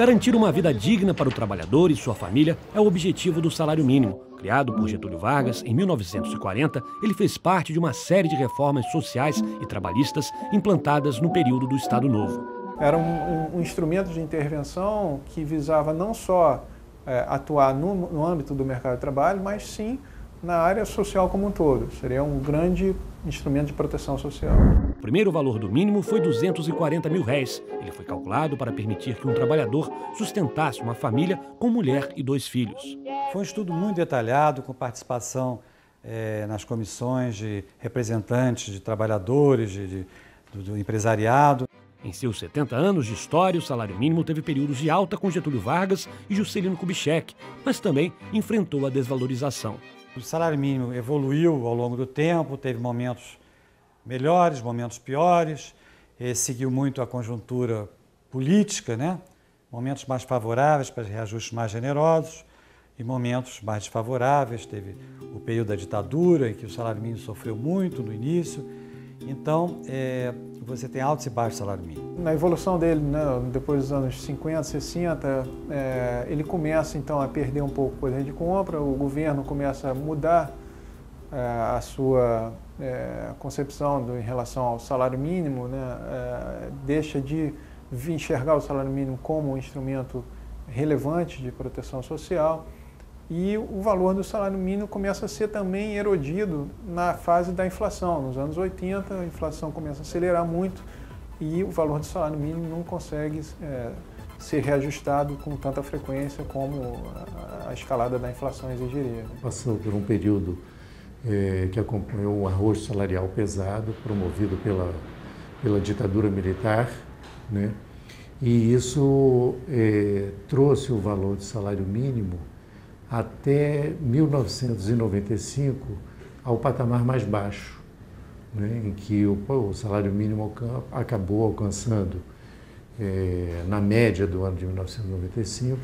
Garantir uma vida digna para o trabalhador e sua família é o objetivo do salário mínimo. Criado por Getúlio Vargas em 1940, ele fez parte de uma série de reformas sociais e trabalhistas implantadas no período do Estado Novo. Era um instrumento de intervenção que visava não só atuar no âmbito do mercado de trabalho, mas sim na área social como um todo. Seria um grande instrumento de proteção social. O primeiro valor do mínimo foi R$ 240 mil. Ele foi calculado para permitir que um trabalhador sustentasse uma família com mulher e 2 filhos. Foi um estudo muito detalhado, com participação nas comissões de representantes de trabalhadores, do empresariado. Em seus 70 anos de história, o salário mínimo teve períodos de alta com Getúlio Vargas e Juscelino Kubitschek, mas também enfrentou a desvalorização. O salário mínimo evoluiu ao longo do tempo, teve momentos melhores, momentos piores, seguiu muito a conjuntura política, né? Momentos mais favoráveis para reajustes mais generosos e momentos mais desfavoráveis. Teve o período da ditadura, em que o salário mínimo sofreu muito no início. Então, você tem altos e baixos salário mínimo. Na evolução dele, né, depois dos anos 50, 60, ele começa então a perder um pouco o poder de compra, o governo começa a mudar a sua concepção em relação ao salário mínimo, né, deixa de enxergar o salário mínimo como um instrumento relevante de proteção social. E o valor do salário mínimo começa a ser também erodido na fase da inflação. Nos anos 80, a inflação começa a acelerar muito e o valor do salário mínimo não consegue ser reajustado com tanta frequência como a escalada da inflação exigiria. Passou por um período que acompanhou um arrojo salarial pesado, promovido pela ditadura militar, né? E isso trouxe o valor do salário mínimo até 1995 ao patamar mais baixo, né, em que o salário mínimo acabou alcançando, na média do ano de 1995,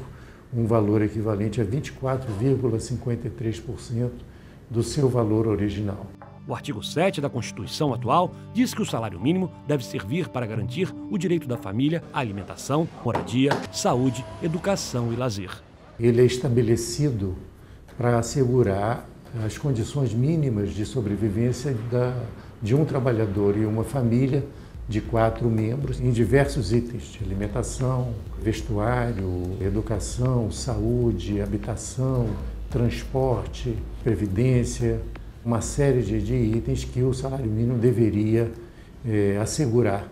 um valor equivalente a 24,53% do seu valor original. O artigo 7 da Constituição atual diz que o salário mínimo deve servir para garantir o direito da família à alimentação, moradia, saúde, educação e lazer. Ele é estabelecido para assegurar as condições mínimas de sobrevivência de um trabalhador e uma família de 4 membros em diversos itens de alimentação, vestuário, educação, saúde, habitação, transporte, previdência, uma série de itens que o salário mínimo deveria assegurar.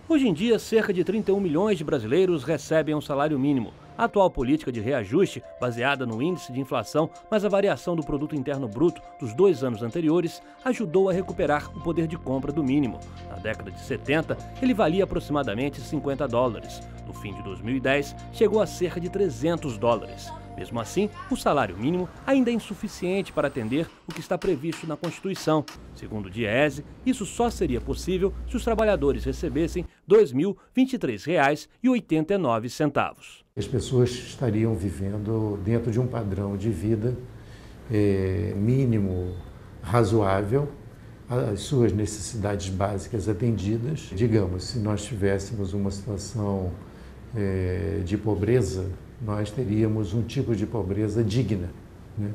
Hoje em dia, cerca de 31 milhões de brasileiros recebem um salário mínimo. A atual política de reajuste, baseada no índice de inflação, mas a variação do produto interno bruto dos 2 anos anteriores, ajudou a recuperar o poder de compra do mínimo. Na década de 70, ele valia aproximadamente $50. No fim de 2010, chegou a cerca de $300. Mesmo assim, o salário mínimo ainda é insuficiente para atender o que está previsto na Constituição. Segundo o DIEESE, isso só seria possível se os trabalhadores recebessem R$ 2.023,89. As pessoas estariam vivendo dentro de um padrão de vida mínimo razoável, as suas necessidades básicas atendidas. Digamos, se nós tivéssemos uma situação de pobreza, nós teríamos um tipo de pobreza digna, né?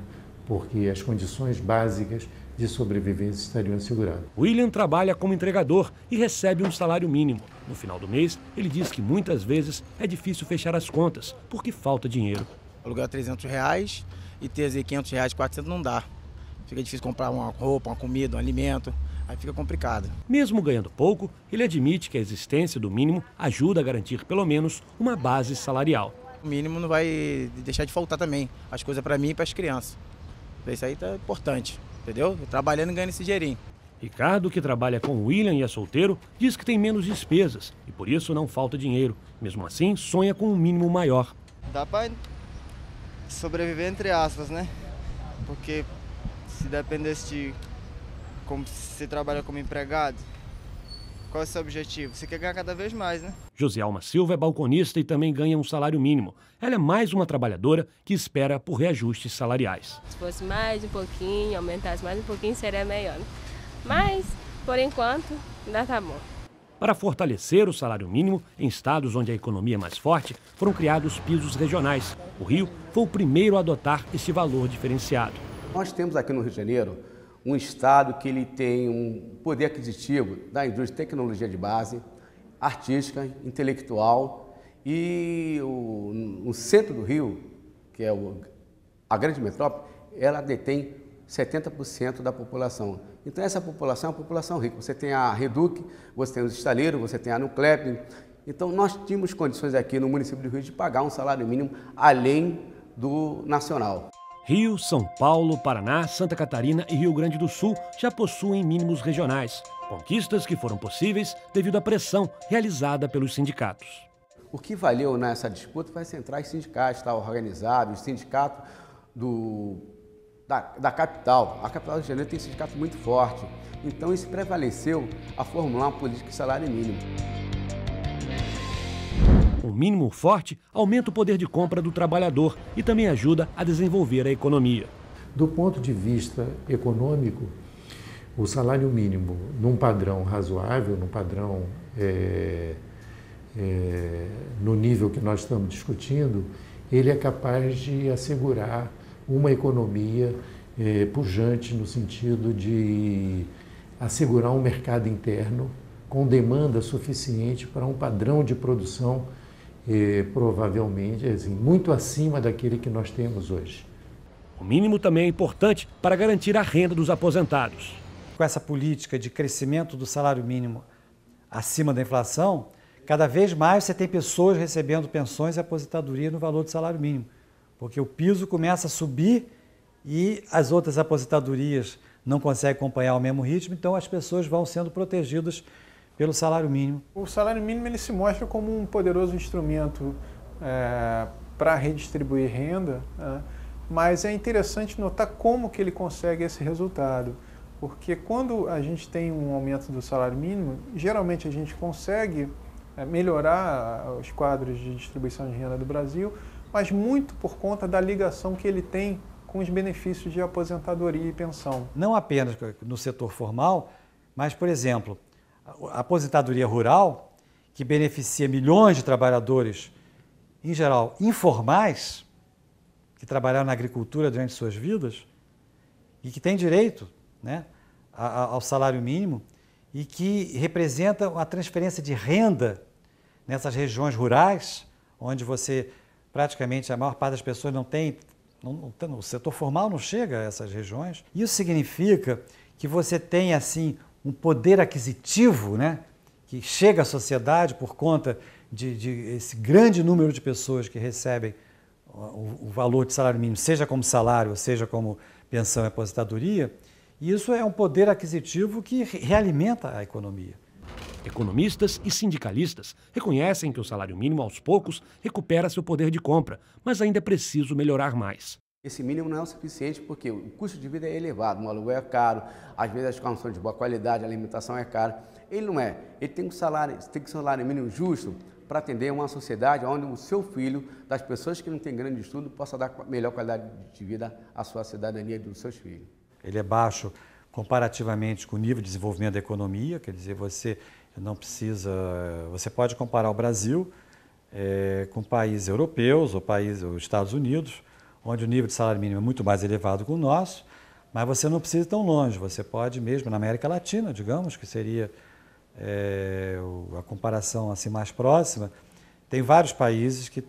Porque as condições básicas de sobrevivência estariam asseguradas. William trabalha como entregador e recebe um salário mínimo. No final do mês, ele diz que muitas vezes é difícil fechar as contas, porque falta dinheiro. Alugar R$300 e ter R$500, R$400 não dá. Fica difícil comprar uma roupa, uma comida, um alimento, aí fica complicado. Mesmo ganhando pouco, ele admite que a existência do mínimo ajuda a garantir pelo menos uma base salarial. O mínimo não vai deixar de faltar também, as coisas para mim e para as crianças. Isso aí tá importante, entendeu? Trabalhando e ganhando esse dinheirinho. Ricardo, que trabalha com o William e é solteiro, diz que tem menos despesas e por isso não falta dinheiro. Mesmo assim, sonha com um mínimo maior. Dá para sobreviver entre aspas, né? Porque se dependesse de como você trabalha como empregado, qual é o seu objetivo? Você quer ganhar cada vez mais, né? Josialma Silva é balconista e também ganha um salário mínimo. Ela é mais uma trabalhadora que espera por reajustes salariais. Se fosse mais um pouquinho, aumentasse mais um pouquinho, seria melhor, né? Mas, por enquanto, ainda tá bom. Para fortalecer o salário mínimo, em estados onde a economia é mais forte, foram criados pisos regionais. O Rio foi o primeiro a adotar este valor diferenciado. Nós temos aqui no Rio de Janeiro um estado que ele tem um poder aquisitivo da indústria de tecnologia de base, artística, intelectual, e no centro do Rio, que é a grande metrópole, ela detém 70% da população. Então essa população é uma população rica. Você tem a Reduc, você tem os estaleiros, você tem a Nuclep. Então nós tínhamos condições aqui no município do Rio de pagar um salário mínimo além do nacional. Rio, São Paulo, Paraná, Santa Catarina e Rio Grande do Sul já possuem mínimos regionais. Conquistas que foram possíveis devido à pressão realizada pelos sindicatos. O que valeu nessa disputa vai centrais sindicais, tá, organizados, o sindicato da capital. A capital do Rio de Janeiro tem um sindicato muito forte. Então isso prevaleceu a formular uma política de salário mínimo. Um mínimo forte aumenta o poder de compra do trabalhador e também ajuda a desenvolver a economia. Do ponto de vista econômico, o salário mínimo, num padrão razoável, num padrão no nível que nós estamos discutindo, ele é capaz de assegurar uma economia pujante no sentido de assegurar um mercado interno com demanda suficiente para um padrão de produção provavelmente assim, muito acima daquele que nós temos hoje. O mínimo também é importante para garantir a renda dos aposentados. Com essa política de crescimento do salário mínimo acima da inflação, cada vez mais você tem pessoas recebendo pensões e aposentadoria no valor do salário mínimo, porque o piso começa a subir e as outras aposentadorias não conseguem acompanhar o mesmo ritmo, então as pessoas vão sendo protegidas pelo salário mínimo. O salário mínimo ele se mostra como um poderoso instrumento para redistribuir renda, mas é interessante notar como que ele consegue esse resultado, porque quando a gente tem um aumento do salário mínimo, geralmente a gente consegue melhorar os quadros de distribuição de renda do Brasil, mas muito por conta da ligação que ele tem com os benefícios de aposentadoria e pensão. Não apenas no setor formal, mas, por exemplo, a aposentadoria rural, que beneficia milhões de trabalhadores, em geral, informais, que trabalharam na agricultura durante suas vidas e que têm direito, né, ao salário mínimo e que representa uma transferência de renda nessas regiões rurais, onde você, praticamente, a maior parte das pessoas não tem, o setor formal não chega a essas regiões. Isso significa que você tem, assim, um poder aquisitivo, né, que chega à sociedade por conta de esse grande número de pessoas que recebem o valor de salário mínimo, seja como salário, seja como pensão e aposentadoria, e isso é um poder aquisitivo que realimenta a economia. Economistas e sindicalistas reconhecem que o salário mínimo, aos poucos, recupera seu poder de compra, mas ainda é preciso melhorar mais. Esse mínimo não é o suficiente porque o custo de vida é elevado, o aluguel é caro, às vezes as condições de boa qualidade, a alimentação é cara. Ele não é. Ele tem que ter um salário mínimo justo para atender uma sociedade onde o seu filho, das pessoas que não têm grande estudo, possa dar melhor qualidade de vida à sua cidadania e dos seus filhos. Ele é baixo comparativamente com o nível de desenvolvimento da economia, quer dizer, você pode comparar o Brasil com países europeus ou os Estados Unidos, onde o nível de salário mínimo é muito mais elevado que o nosso, mas você não precisa ir tão longe, você pode mesmo na América Latina, digamos, que seria a comparação assim mais próxima, tem vários países que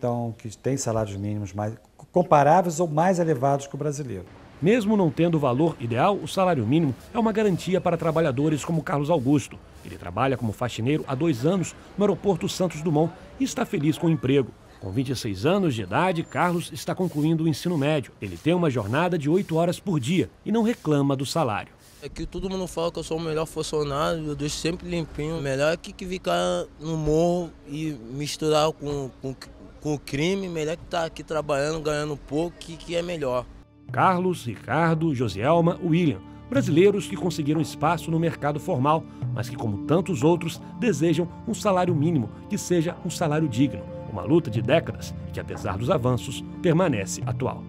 têm salários mínimos mais comparáveis ou mais elevados que o brasileiro. Mesmo não tendo o valor ideal, o salário mínimo é uma garantia para trabalhadores como Carlos Augusto. Ele trabalha como faxineiro há 2 anos no aeroporto Santos Dumont e está feliz com o emprego. Com 26 anos de idade, Carlos está concluindo o ensino médio. Ele tem uma jornada de 8 horas por dia e não reclama do salário. É que todo mundo fala que eu sou o melhor funcionário, eu deixo sempre limpinho. Melhor que ficar no morro e misturar com o crime, melhor que estar aqui trabalhando, ganhando pouco, que é melhor. Carlos, Ricardo, Josielma, William, brasileiros que conseguiram espaço no mercado formal, mas que, como tantos outros, desejam um salário mínimo que seja um salário digno. Uma luta de décadas que, apesar dos avanços, permanece atual.